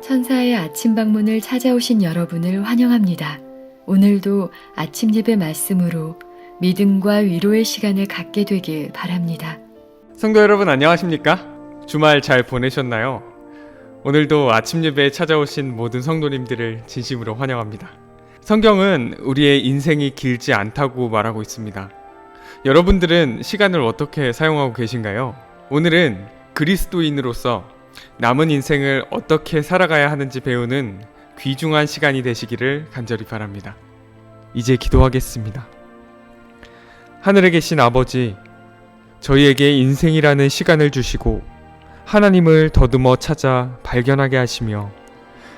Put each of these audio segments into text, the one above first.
천사의 아침 방문을 찾아오신 여러분을 환영합니다. 오늘도 아침 예배 말씀으로 믿음과 위로의 시간을 갖게 되길 바랍니다. 성도 여러분 안녕하십니까? 주말 잘 보내셨나요? 오늘도 아침 예배에 찾아오신 모든 성도님들을 진심으로 환영합니다. 성경은 우리의 인생이 길지 않다고 말하고 있습니다. 여러분들은 시간을 어떻게 사용하고 계신가요? 오늘은 그리스도인으로서 남은 인생을 어떻게 살아가야 하는지 배우는 귀중한 시간이 되시기를 간절히 바랍니다. 이제 기도하겠습니다. 하늘에 계신 아버지, 저희에게 인생이라는 시간을 주시고 하나님을 더듬어 찾아 발견하게 하시며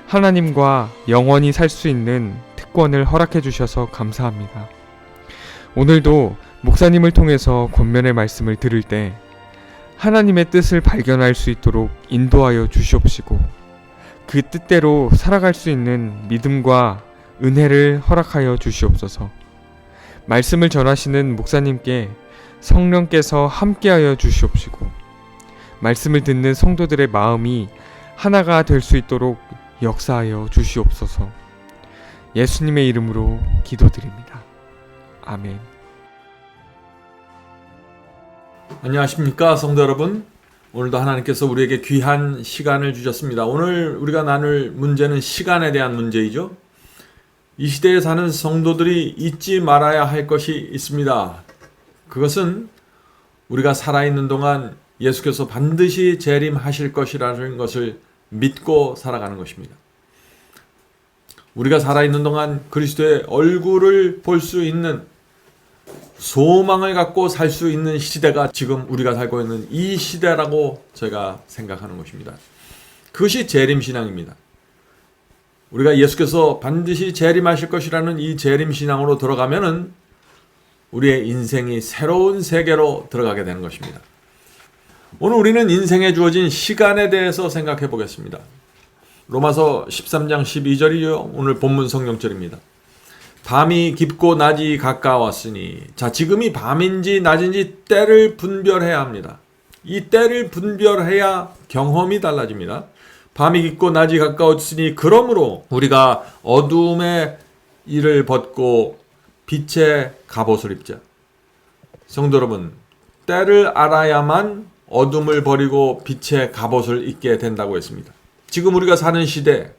하나님과 영원히 살 수 있는 특권을 허락해 주셔서 감사합니다. 오늘도 목사님을 통해서 권면의 말씀을 들을 때 하나님의 뜻을 발견할 수 있도록 인도하여 주시옵시고 그 뜻대로 살아갈 수 있는 믿음과 은혜를 허락하여 주시옵소서. 말씀을 전하시는 목사님께 성령께서 함께하여 주시옵시고 말씀을 듣는 성도들의 마음이 하나가 될 수 있도록 역사하여 주시옵소서. 예수님의 이름으로 기도드립니다. 아멘. 안녕하십니까 성도 여러분. 오늘도 하나님께서 우리에게 귀한 시간을 주셨습니다. 오늘 우리가 나눌 문제는 시간에 대한 문제이죠. 이 시대에 사는 성도들이 잊지 말아야 할 것이 있습니다. 그것은 우리가 살아있는 동안 예수께서 반드시 재림하실 것이라는 것을 믿고 살아가는 것입니다. 우리가 살아있는 동안 그리스도의 얼굴을 볼 수 있는 소망을 갖고 살 수 있는 시대가 지금 우리가 살고 있는 이 시대라고 제가 생각하는 것입니다. 그것이 재림신앙입니다. 우리가 예수께서 반드시 재림하실 것이라는 이 재림신앙으로 들어가면은 우리의 인생이 새로운 세계로 들어가게 되는 것입니다. 오늘 우리는 인생에 주어진 시간에 대해서 생각해 보겠습니다. 로마서 13장 12절이요. 오늘 본문 성경절입니다. 밤이 깊고 낮이 가까웠으니 자 지금이 밤인지 낮인지 때를 분별해야 합니다. 이 때를 분별해야 경험이 달라집니다. 밤이 깊고 낮이 가까웠으니 그러므로 우리가 어두움의 일을 벗고 빛의 갑옷을 입자. 성도 여러분, 때를 알아야만 어둠을 버리고 빛의 갑옷을 입게 된다고 했습니다. 지금 우리가 사는 시대,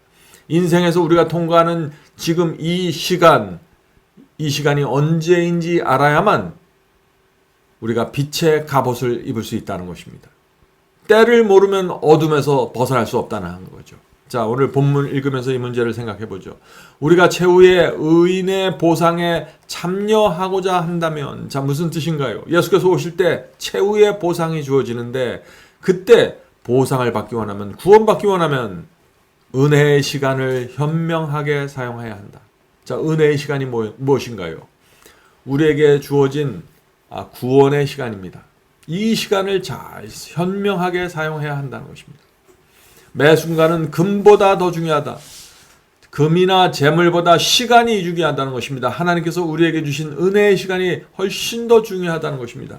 인생에서 우리가 통과하는 지금 이 시간이 언제인지 알아야만 우리가 빛의 갑옷을 입을 수 있다는 것입니다. 때를 모르면 어둠에서 벗어날 수 없다는 거죠. 자, 오늘 본문 읽으면서 이 문제를 생각해 보죠. 우리가 최후의 의인의 보상에 참여하고자 한다면, 자, 무슨 뜻인가요? 예수께서 오실 때 최후의 보상이 주어지는데, 그때 보상을 받기 원하면, 구원받기 원하면 은혜의 시간을 현명하게 사용해야 한다. 자, 은혜의 시간이 무엇인가요? 우리에게 주어진 구원의 시간입니다. 이 시간을 잘 현명하게 사용해야 한다는 것입니다. 매 순간은 금보다 더 중요하다. 금이나 재물보다 시간이 중요하다는 것입니다. 하나님께서 우리에게 주신 은혜의 시간이 훨씬 더 중요하다는 것입니다.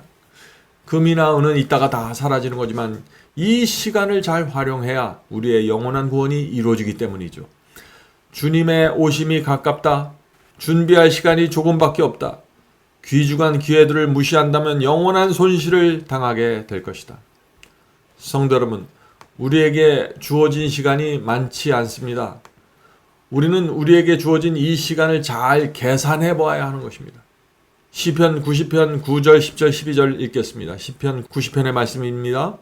금이나 은은 이따가 다 사라지는 거지만 이 시간을 잘 활용해야 우리의 영원한 구원이 이루어지기 때문이죠. 주님의 오심이 가깝다. 준비할 시간이 조금밖에 없다. 귀중한 기회들을 무시한다면 영원한 손실을 당하게 될 것이다. 성도 여러분, 우리에게 주어진 시간이 많지 않습니다. 우리는 우리에게 주어진 이 시간을 잘 계산해 보아야 하는 것입니다. 시편 90편 9절 10절 12절 읽겠습니다. 시편 90편의 말씀입니다.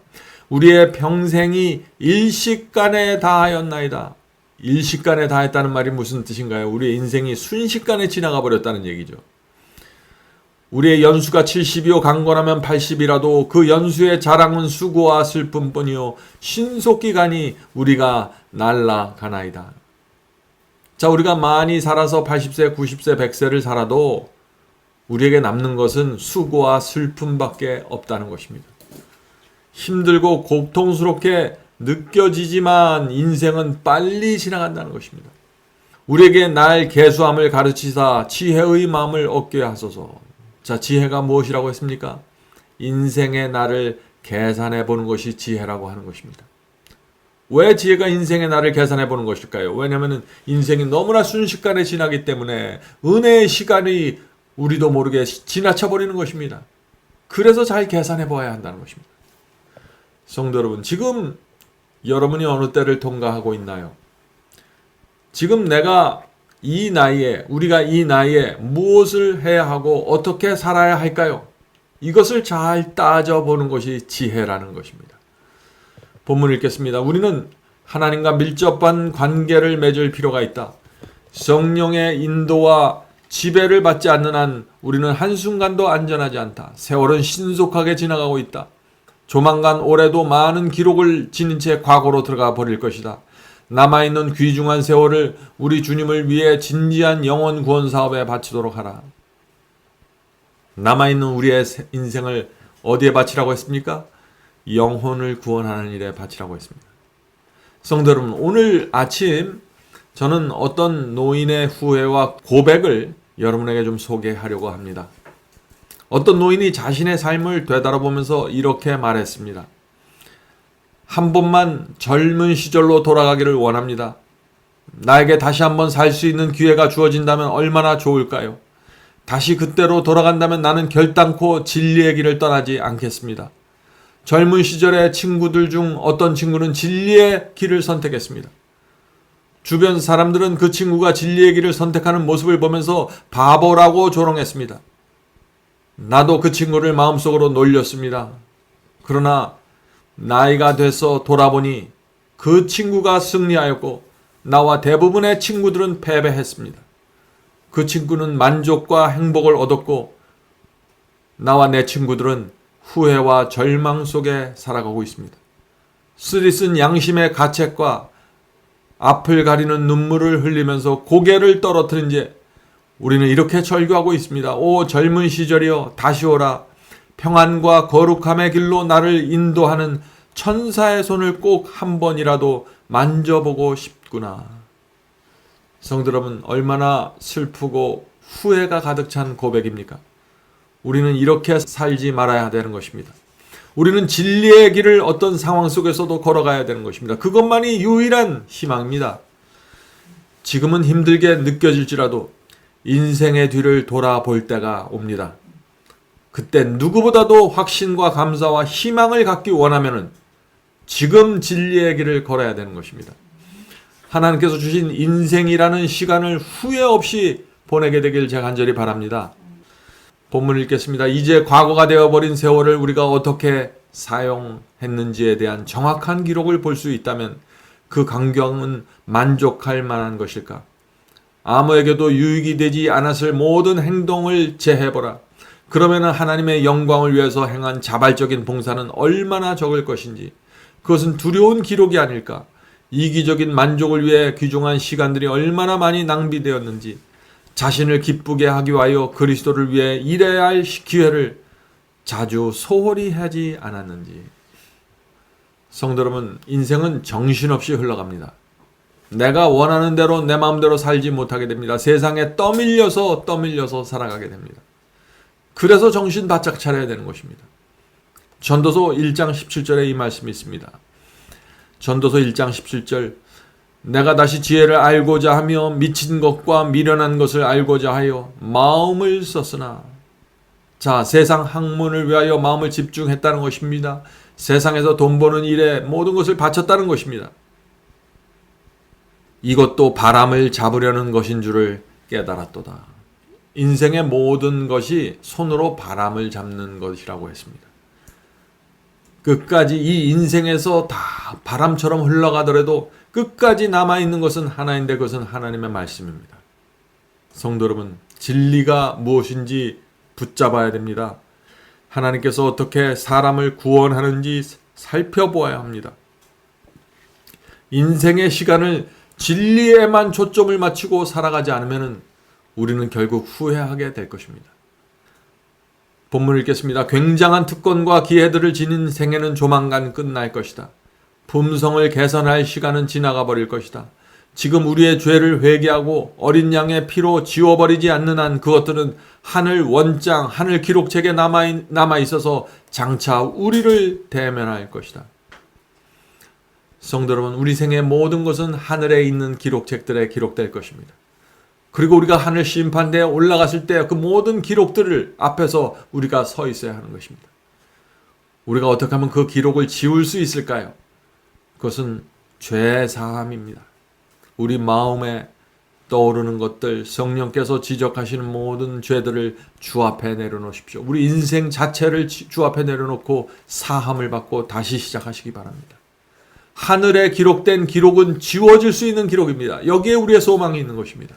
우리의 평생이 일식간에 다하였나이다. 일식간에 다했다는 말이 무슨 뜻인가요? 우리의 인생이 순식간에 지나가 버렸다는 얘기죠. 우리의 연수가 70이요 강건하면 80이라도 그 연수의 자랑은 수고와 슬픔뿐이요 신속히 가니 우리가 날아가나이다. 자, 우리가 많이 살아서 80세, 90세, 100세를 살아도 우리에게 남는 것은 수고와 슬픔밖에 없다는 것입니다. 힘들고 고통스럽게 느껴지지만 인생은 빨리 지나간다는 것입니다. 우리에게 날 계수함을 가르치사 지혜의 마음을 얻게 하소서. 자, 지혜가 무엇이라고 했습니까? 인생의 날을 계산해 보는 것이 지혜라고 하는 것입니다. 왜 지혜가 인생의 나를 계산해 보는 것일까요? 왜냐하면 인생이 너무나 순식간에 지나기 때문에 은혜의 시간이 우리도 모르게 지나쳐 버리는 것입니다. 그래서 잘 계산해 봐야 한다는 것입니다. 성도 여러분, 지금 여러분이 어느 때를 통과하고 있나요? 지금 내가 이 나이에, 우리가 이 나이에 무엇을 해야 하고 어떻게 살아야 할까요? 이것을 잘 따져보는 것이 지혜라는 것입니다. 본문 읽겠습니다. 우리는 하나님과 밀접한 관계를 맺을 필요가 있다. 성령의 인도와 지배를 받지 않는 한 우리는 한순간도 안전하지 않다. 세월은 신속하게 지나가고 있다. 조만간 올해도 많은 기록을 지닌 채 과거로 들어가 버릴 것이다. 남아있는 귀중한 세월을 우리 주님을 위해 진지한 영혼 구원 사업에 바치도록 하라. 남아있는 우리의 인생을 어디에 바치라고 했습니까? 영혼을 구원하는 일에 바치라고 했습니다. 성도 여러분, 오늘 아침 저는 어떤 노인의 후회와 고백을 여러분에게 좀 소개하려고 합니다. 어떤 노인이 자신의 삶을 되돌아보면서 이렇게 말했습니다. 한 번만 젊은 시절로 돌아가기를 원합니다. 나에게 다시 한번 살 수 있는 기회가 주어진다면 얼마나 좋을까요? 다시 그때로 돌아간다면 나는 결단코 진리의 길을 떠나지 않겠습니다. 젊은 시절의 친구들 중 어떤 친구는 진리의 길을 선택했습니다. 주변 사람들은 그 친구가 진리의 길을 선택하는 모습을 보면서 바보라고 조롱했습니다. 나도 그 친구를 마음속으로 놀렸습니다. 그러나 나이가 돼서 돌아보니 그 친구가 승리하였고 나와 대부분의 친구들은 패배했습니다. 그 친구는 만족과 행복을 얻었고 나와 내 친구들은 후회와 절망 속에 살아가고 있습니다. 쓰디쓴 양심의 가책과 앞을 가리는 눈물을 흘리면서 고개를 떨어뜨린 채 우리는 이렇게 절규하고 있습니다. 오 젊은 시절이여 다시 오라. 평안과 거룩함의 길로 나를 인도하는 천사의 손을 꼭 한 번이라도 만져보고 싶구나. 성도 여러분, 얼마나 슬프고 후회가 가득 찬 고백입니까? 우리는 이렇게 살지 말아야 되는 것입니다. 우리는 진리의 길을 어떤 상황 속에서도 걸어가야 되는 것입니다. 그것만이 유일한 희망입니다. 지금은 힘들게 느껴질지라도 인생의 뒤를 돌아볼 때가 옵니다. 그때 누구보다도 확신과 감사와 희망을 갖기 원하면은 지금 진리의 길을 걸어야 되는 것입니다. 하나님께서 주신 인생이라는 시간을 후회 없이 보내게 되길 제가 간절히 바랍니다. 본문을 읽겠습니다. 이제 과거가 되어버린 세월을 우리가 어떻게 사용했는지에 대한 정확한 기록을 볼 수 있다면 그 광경은 만족할 만한 것일까? 아무에게도 유익이 되지 않았을 모든 행동을 재해보라. 그러면 하나님의 영광을 위해서 행한 자발적인 봉사는 얼마나 적을 것인지, 그것은 두려운 기록이 아닐까? 이기적인 만족을 위해 귀중한 시간들이 얼마나 많이 낭비되었는지, 자신을 기쁘게 하기 위하여 그리스도를 위해 일해야 할 기회를 자주 소홀히 하지 않았는지. 성도 여러분, 인생은 정신없이 흘러갑니다. 내가 원하는 대로 내 마음대로 살지 못하게 됩니다. 세상에 떠밀려서 살아가게 됩니다. 그래서 정신 바짝 차려야 되는 것입니다. 전도서 1장 17절에 이 말씀이 있습니다. 전도서 1장 17절, 내가 다시 지혜를 알고자 하며 미친 것과 미련한 것을 알고자 하여 마음을 썼으나. 자, 세상 학문을 위하여 마음을 집중했다는 것입니다. 세상에서 돈 버는 일에 모든 것을 바쳤다는 것입니다. 이것도 바람을 잡으려는 것인 줄을 깨달았도다. 인생의 모든 것이 손으로 바람을 잡는 것이라고 했습니다. 끝까지 이 인생에서 다 바람처럼 흘러가더라도 끝까지 남아있는 것은 하나인데 그것은 하나님의 말씀입니다. 성도 여러분, 진리가 무엇인지 붙잡아야 됩니다. 하나님께서 어떻게 사람을 구원하는지 살펴보아야 합니다. 인생의 시간을 진리에만 초점을 맞추고 살아가지 않으면 우리는 결국 후회하게 될 것입니다. 본문을 읽겠습니다. 굉장한 특권과 기회들을 지닌 생애는 조만간 끝날 것이다. 품성을 개선할 시간은 지나가 버릴 것이다. 지금 우리의 죄를 회개하고 어린 양의 피로 지워버리지 않는 한 그것들은 하늘 원장, 하늘 기록책에 남아 있어서 장차 우리를 대면할 것이다. 성도 여러분, 우리 생의 모든 것은 하늘에 있는 기록책들에 기록될 것입니다. 그리고 우리가 하늘 심판대에 올라갔을 때 그 모든 기록들을 앞에서 우리가 서 있어야 하는 것입니다. 우리가 어떻게 하면 그 기록을 지울 수 있을까요? 그것은 죄 사함입니다. 우리 마음에 떠오르는 것들, 성령께서 지적하시는 모든 죄들을 주 앞에 내려놓으십시오. 우리 인생 자체를 주 앞에 내려놓고 사함을 받고 다시 시작하시기 바랍니다. 하늘에 기록된 기록은 지워질 수 있는 기록입니다. 여기에 우리의 소망이 있는 것입니다.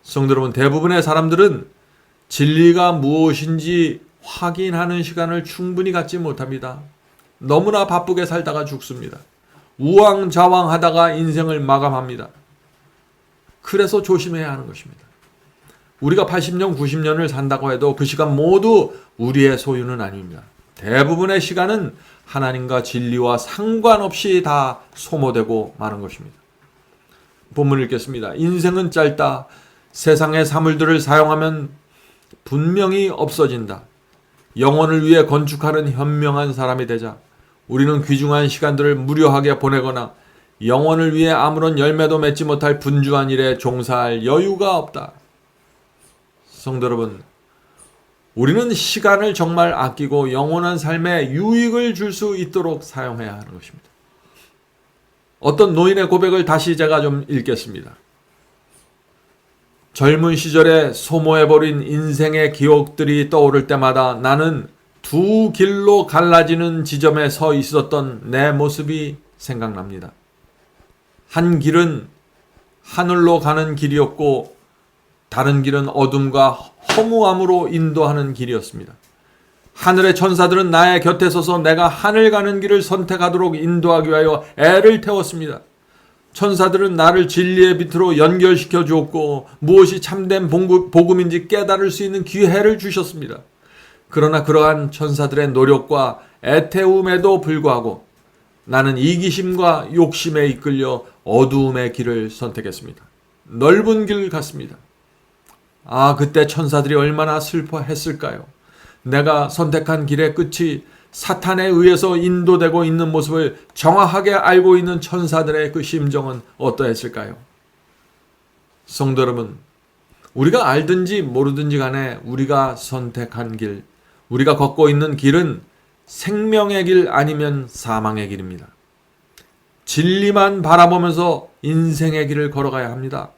성도 여러분, 대부분의 사람들은 진리가 무엇인지 확인하는 시간을 충분히 갖지 못합니다. 너무나 바쁘게 살다가 죽습니다. 우왕좌왕하다가 인생을 마감합니다. 그래서 조심해야 하는 것입니다. 우리가 80년, 90년을 산다고 해도 그 시간 모두 우리의 소유는 아닙니다. 대부분의 시간은 하나님과 진리와 상관없이 다 소모되고 마는 것입니다. 본문을 읽겠습니다. 인생은 짧다. 세상의 사물들을 사용하면 분명히 없어진다. 영혼을 위해 건축하는 현명한 사람이 되자. 우리는 귀중한 시간들을 무료하게 보내거나 영혼을 위해 아무런 열매도 맺지 못할 분주한 일에 종사할 여유가 없다. 성도 여러분, 우리는 시간을 정말 아끼고 영원한 삶에 유익을 줄 수 있도록 사용해야 하는 것입니다. 어떤 노인의 고백을 다시 제가 좀 읽겠습니다. 젊은 시절에 소모해버린 인생의 기억들이 떠오를 때마다 나는 두 길로 갈라지는 지점에 서 있었던 내 모습이 생각납니다. 한 길은 하늘로 가는 길이었고 다른 길은 어둠과 허무함으로 인도하는 길이었습니다. 하늘의 천사들은 나의 곁에 서서 내가 하늘 가는 길을 선택하도록 인도하기 위하여 애를 태웠습니다. 천사들은 나를 진리의 빛으로 연결시켜 주었고 무엇이 참된 복음인지 깨달을 수 있는 기회를 주셨습니다. 그러나 그러한 천사들의 노력과 애태움에도 불구하고 나는 이기심과 욕심에 이끌려 어두움의 길을 선택했습니다. 넓은 길 같습니다. 그때 천사들이 얼마나 슬퍼했을까요? 내가 선택한 길의 끝이 사탄에 의해서 인도되고 있는 모습을 정확하게 알고 있는 천사들의 그 심정은 어떠했을까요? 성도 여러분, 우리가 알든지 모르든지 간에 우리가 선택한 길, 우리가 걷고 있는 길은 생명의 길 아니면 사망의 길입니다. 진리만 바라보면서 인생의 길을 걸어가야 합니다.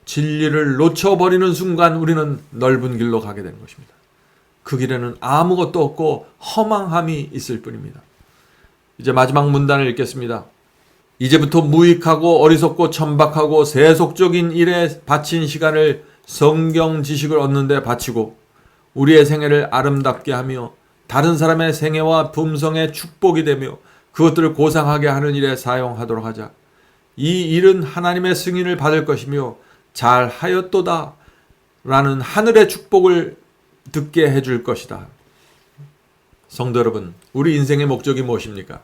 진리를 놓쳐버리는 순간 우리는 넓은 길로 가게 되는 것입니다. 그 길에는 아무것도 없고 허망함이 있을 뿐입니다. 이제 마지막 문단을 읽겠습니다. 이제부터 무익하고 어리석고 천박하고 세속적인 일에 바친 시간을 성경 지식을 얻는 데 바치고 우리의 생애를 아름답게 하며 다른 사람의 생애와 품성의 축복이 되며 그것들을 고상하게 하는 일에 사용하도록 하자. 이 일은 하나님의 승인을 받을 것이며 잘하였도다 라는 하늘의 축복을 듣게 해줄 것이다. 성도 여러분, 우리 인생의 목적이 무엇입니까?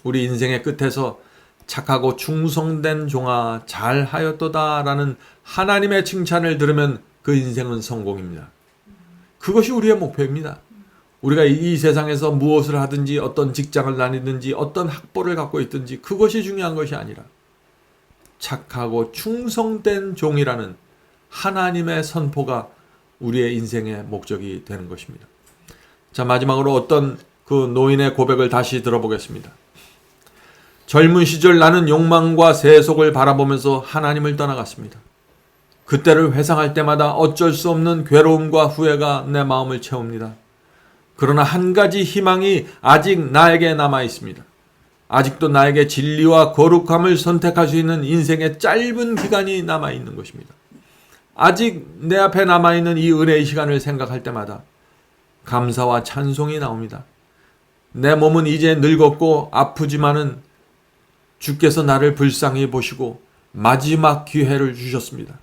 우리 인생의 끝에서 착하고 충성된 종아 잘하였도다 라는 하나님의 칭찬을 들으면 그 인생은 성공입니다. 그것이 우리의 목표입니다. 우리가 이 세상에서 무엇을 하든지 어떤 직장을 다니든지 어떤 학벌을 갖고 있든지 그것이 중요한 것이 아니라 착하고 충성된 종이라는 하나님의 선포가 우리의 인생의 목적이 되는 것입니다. 자, 마지막으로 어떤 그 노인의 고백을 다시 들어보겠습니다. 젊은 시절 나는 욕망과 세속을 바라보면서 하나님을 떠나갔습니다. 그때를 회상할 때마다 어쩔 수 없는 괴로움과 후회가 내 마음을 채웁니다. 그러나 한 가지 희망이 아직 나에게 남아 있습니다. 아직도 나에게 진리와 거룩함을 선택할 수 있는 인생의 짧은 기간이 남아 있는 것입니다. 아직 내 앞에 남아있는 이 은혜의 시간을 생각할 때마다 감사와 찬송이 나옵니다. 내 몸은 이제 늙었고 아프지만은 주께서 나를 불쌍히 보시고 마지막 기회를 주셨습니다.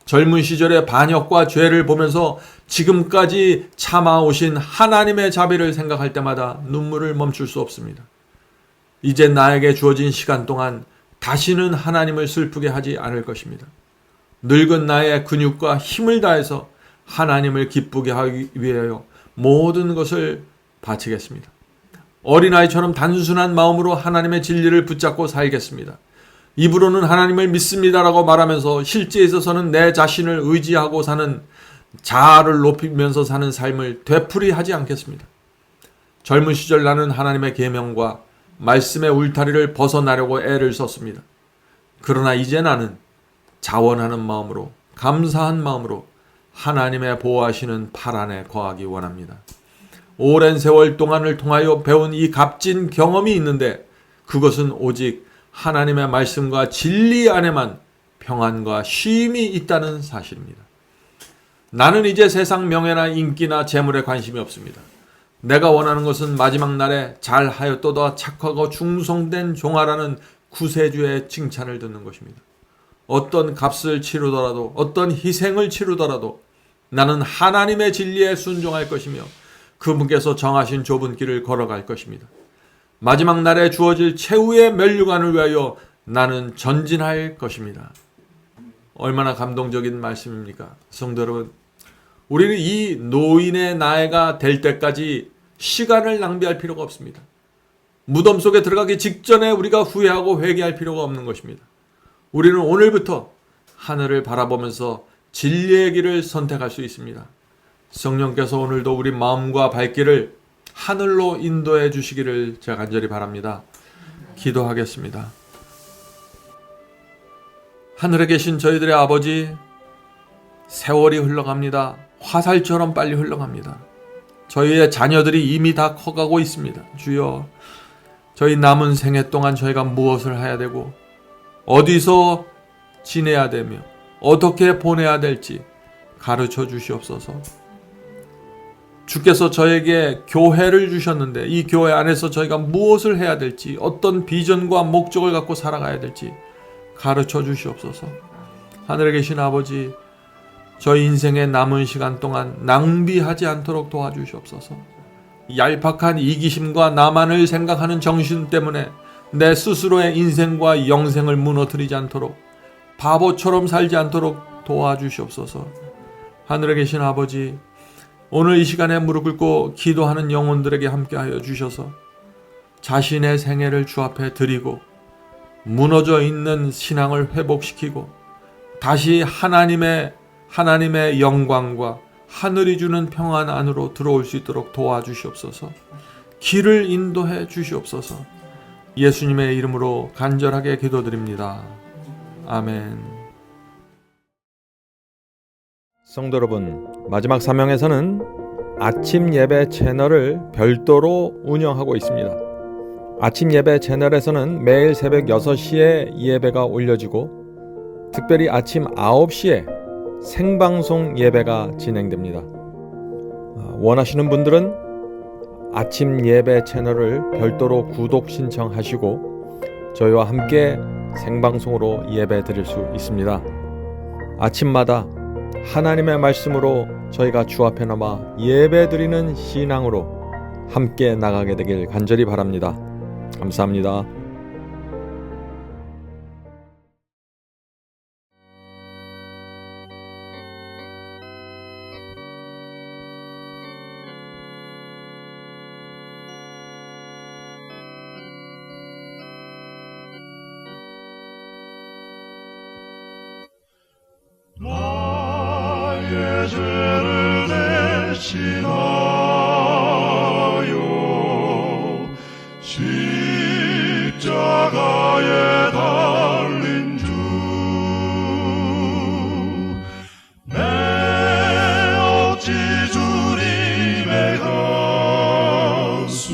젊은 시절의 반역과 죄를 보면서 지금까지 참아오신 하나님의 자비를 생각할 때마다 눈물을 멈출 수 없습니다. 이제 나에게 주어진 시간 동안 다시는 하나님을 슬프게 하지 않을 것입니다. 늙은 나의 근육과 힘을 다해서 하나님을 기쁘게 하기 위하여 모든 것을 바치겠습니다. 어린아이처럼 단순한 마음으로 하나님의 진리를 붙잡고 살겠습니다. 입으로는 하나님을 믿습니다라고 말하면서 실제에 있어서는 내 자신을 의지하고 사는, 자아를 높이면서 사는 삶을 되풀이하지 않겠습니다. 젊은 시절 나는 하나님의 계명과 말씀의 울타리를 벗어나려고 애를 썼습니다. 그러나 이제 나는 자원하는 마음으로, 감사한 마음으로 하나님의 보호하시는 팔 안에 거하기 원합니다. 오랜 세월 동안을 통하여 배운 이 값진 경험이 있는데 그것은 오직 하나님의 말씀과 진리 안에만 평안과 쉼이 있다는 사실입니다. 나는 이제 세상 명예나 인기나 재물에 관심이 없습니다. 내가 원하는 것은 마지막 날에 잘하였도다 착하고 충성된 종아라는 구세주의 칭찬을 듣는 것입니다. 어떤 값을 치르더라도, 어떤 희생을 치르더라도 나는 하나님의 진리에 순종할 것이며 그분께서 정하신 좁은 길을 걸어갈 것입니다. 마지막 날에 주어질 최후의 면류관을 위하여 나는 전진할 것입니다. 얼마나 감동적인 말씀입니까? 성도 여러분, 우리는 이 노인의 나이가 될 때까지 시간을 낭비할 필요가 없습니다. 무덤 속에 들어가기 직전에 우리가 후회하고 회개할 필요가 없는 것입니다. 우리는 오늘부터 하늘을 바라보면서 진리의 길을 선택할 수 있습니다. 성령께서 오늘도 우리 마음과 발길을 하늘로 인도해 주시기를 제가 간절히 바랍니다. 기도하겠습니다. 하늘에 계신 저희들의 아버지, 세월이 흘러갑니다. 화살처럼 빨리 흘러갑니다. 저희의 자녀들이 이미 다 커가고 있습니다. 주여, 저희 남은 생애 동안 저희가 무엇을 해야 되고 어디서 지내야 되며 어떻게 보내야 될지 가르쳐 주시옵소서. 주께서 저에게 교회를 주셨는데 이 교회 안에서 저희가 무엇을 해야 될지, 어떤 비전과 목적을 갖고 살아가야 될지 가르쳐 주시옵소서. 하늘에 계신 아버지, 저희 인생의 남은 시간 동안 낭비하지 않도록 도와주시옵소서. 얄팍한 이기심과 나만을 생각하는 정신 때문에 내 스스로의 인생과 영생을 무너뜨리지 않도록, 바보처럼 살지 않도록 도와주시옵소서. 하늘에 계신 아버지, 오늘 이 시간에 무릎 꿇고 기도하는 영혼들에게 함께하여 주셔서 자신의 생애를 주 앞에 드리고 무너져 있는 신앙을 회복시키고 다시 하나님의 영광과 하늘이 주는 평안 안으로 들어올 수 있도록 도와주시옵소서. 길을 인도해 주시옵소서. 예수님의 이름으로 간절하게 기도드립니다. 아멘. 성도 여러분, 마지막 사명에서는 아침 예배 채널을 별도로 운영하고 있습니다. 아침 예배 채널에서는 매일 새벽 6시에 예배가 올려지고 특별히 아침 9시에 생방송 예배가 진행됩니다. 원하시는 분들은 아침 예배 채널을 별도로 구독 신청하시고 저희와 함께 생방송으로 예배 드릴 수 있습니다. 아침마다 하나님의 말씀으로 저희가 주 앞에 남아 예배 드리는 신앙으로 함께 나가게 되길 간절히 바랍니다. 감사합니다. 나의 죄를 대신하여 십자가에 달린 주, 내 어찌 주님의 가슴에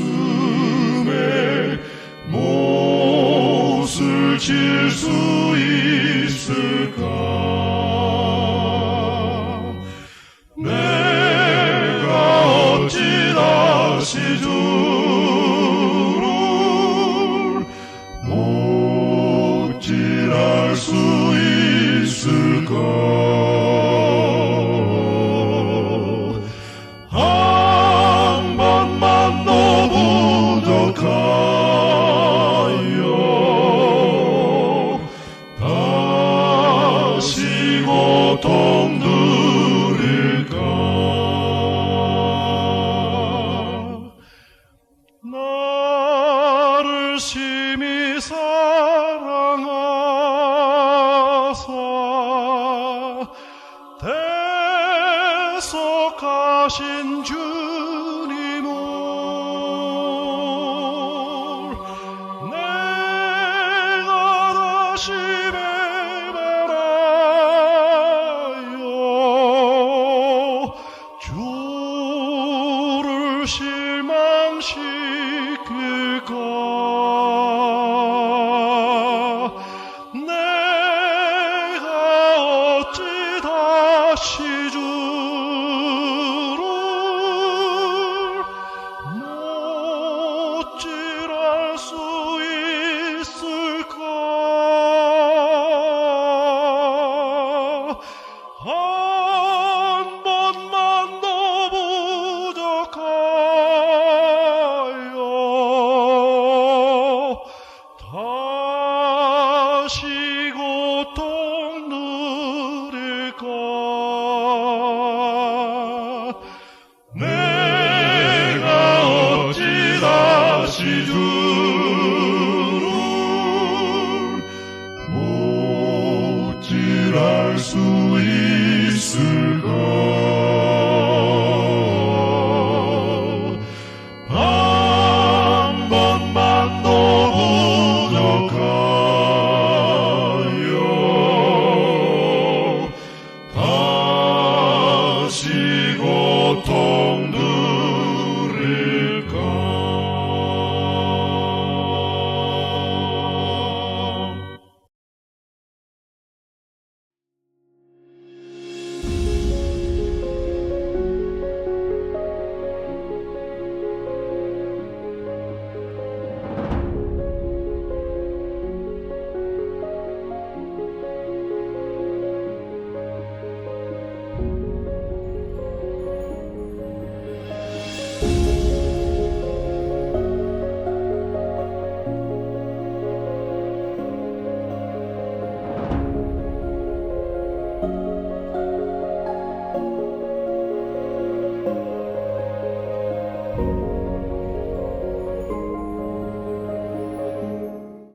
못을 칠 수 있을까? 다시 주를 목질할 수 있을까? 한 번만 더 부족하여 다시 사랑하신 주님을 내가 다시 뵈바라요. 주를 실망시킬까 내가 어찌 다시 주를 못질할 수 있을까. 한 번만 더 부족하여 다시